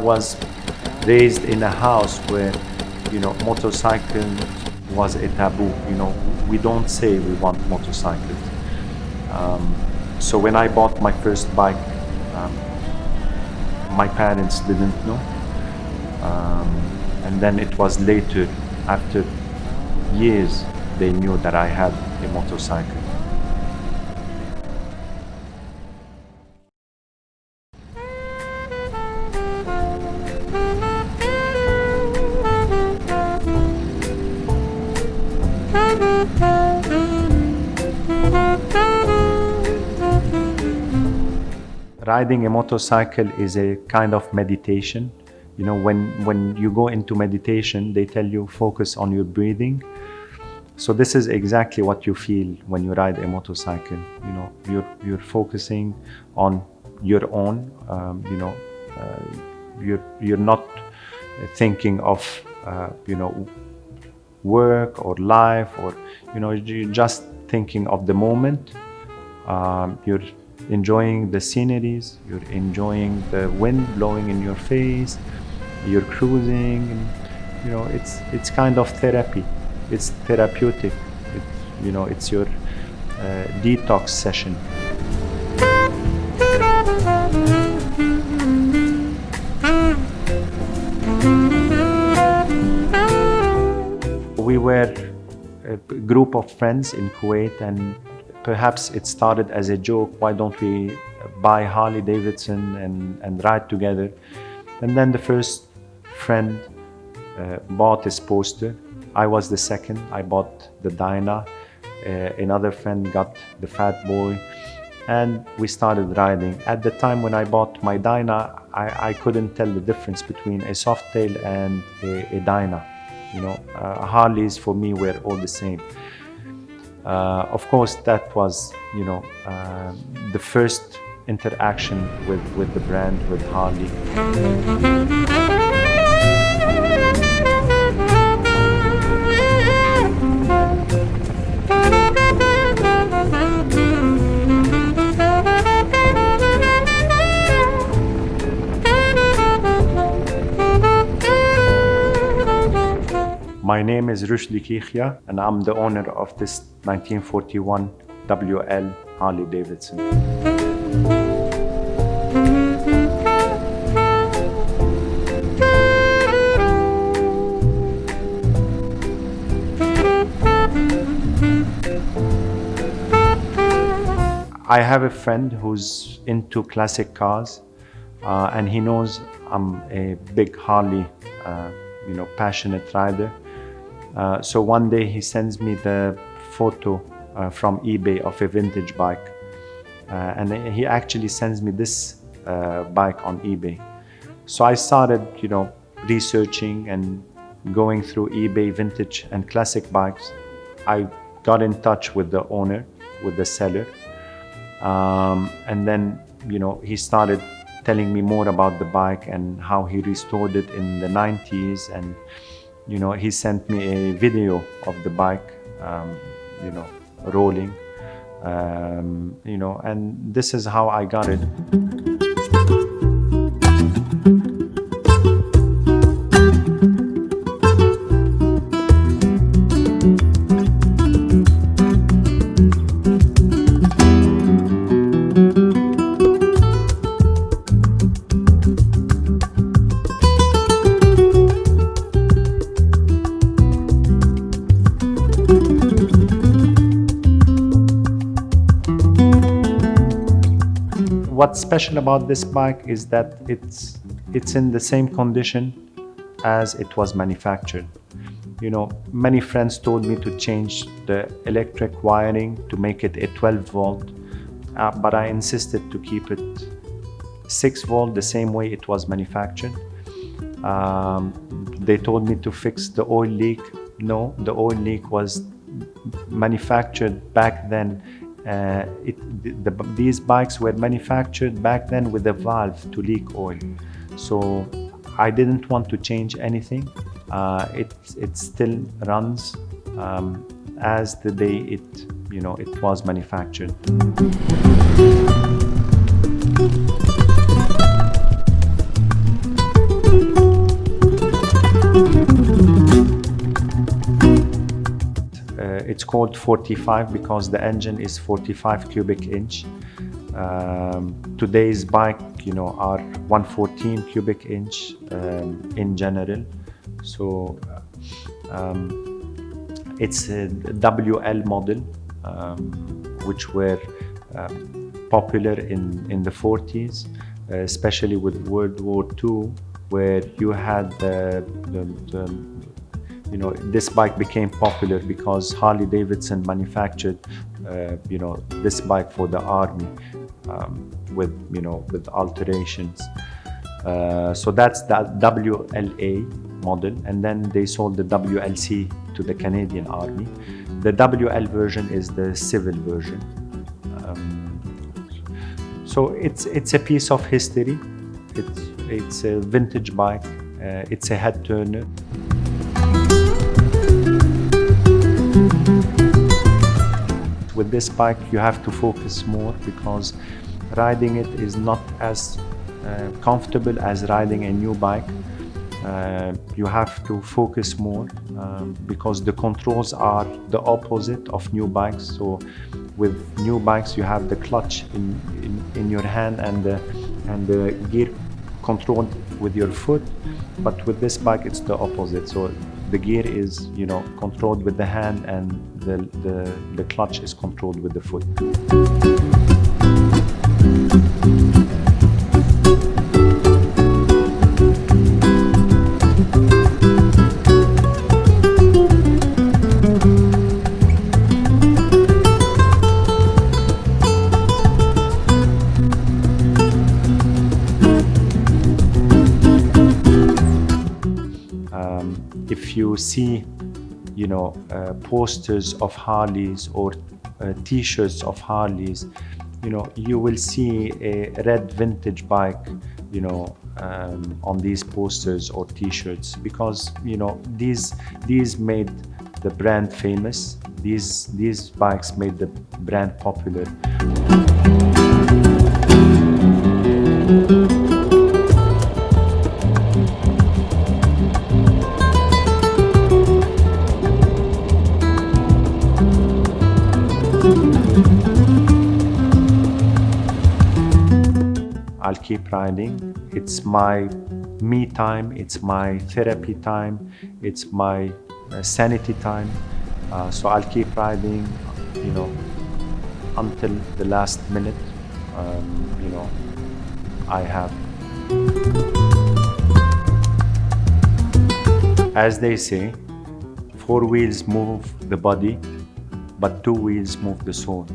was raised in a house where, you know, motorcycle was a taboo. You know, we don't say we want motorcycles. So when I bought my first bike, my parents didn't know. And then it was later, after years, they knew that I had a motorcycle. Riding a motorcycle is a kind of meditation. You know, when you go into meditation, they tell you focus on your breathing. So this is exactly what you feel when you ride a motorcycle. You know, you're focusing on your own. You know, you're not thinking of you know, work or life, or you know, you're just thinking of the moment. You're enjoying the sceneries, you're enjoying the wind blowing in your face, you're cruising, and, you know, it's kind of therapy. It's therapeutic. You know, it's your detox session. We were a group of friends in Kuwait, and perhaps it started as a joke. Why don't we buy Harley Davidson and ride together? And then the first friend bought his poster. I was the second. I bought the Dyna. Another friend got the Fat Boy, and we started riding. At the time when I bought my Dyna, I couldn't tell the difference between a Softail and a Dyna. You know, Harleys for me were all the same. Of course, that was, you know, the first interaction with the brand, with Harley. My name is Rushdie Kikhya, and I'm the owner of this 1941 WL Harley Davidson. I have a friend who's into classic cars, and he knows I'm a big Harley, you know, passionate rider. So one day he sends me the photo from eBay of a vintage bike, and he actually sends me this bike on eBay. So I started, you know, researching and going through eBay vintage and classic bikes. I got in touch with the owner, with the seller, and then, you know, he started telling me more about the bike and how he restored it in the 90s. And you know, he sent me a video of the bike, you know, rolling, you know, and this is how I got it. What's special about this bike is that it's in the same condition as it was manufactured. You know, many friends told me to change the electric wiring to make it a 12 volt, but I insisted to keep it 6 volt the same way it was manufactured. They told me to fix the oil leak. No, the oil leak was manufactured back then. These bikes were manufactured back then with a valve to leak oil. So I didn't want to change anything. It still runs as the day it was manufactured. it's called 45 because the engine is 45 cubic inch. Today's bike, are 114 cubic inch in general. So it's a WL model, which were popular in the 40s, especially with World War II, where you had this bike became popular because Harley Davidson manufactured, this bike for the army with alterations. So that's the WLA model, and then they sold the WLC to the Canadian Army. The WL version is the civil version. So it's a piece of history. It's a vintage bike. It's a head turner. With this bike, you have to focus more because riding it is not as comfortable as riding a new bike. You have to focus more because the controls are the opposite of new bikes. So with new bikes, you have the clutch in your hand and the gear controlled with your foot. But with this bike, it's the opposite. So the gear is, controlled with the hand, and the clutch is controlled with the foot. If you see, posters of Harleys or T-shirts of Harleys, you will see a red vintage bike, on these posters or T-shirts because these made the brand famous. These bikes made the brand popular. I'll keep riding. It's my me time, it's my therapy time, it's my sanity time. So I'll keep riding, until the last minute. I have. As they say, 4 wheels move the body, but 2 wheels move the soul.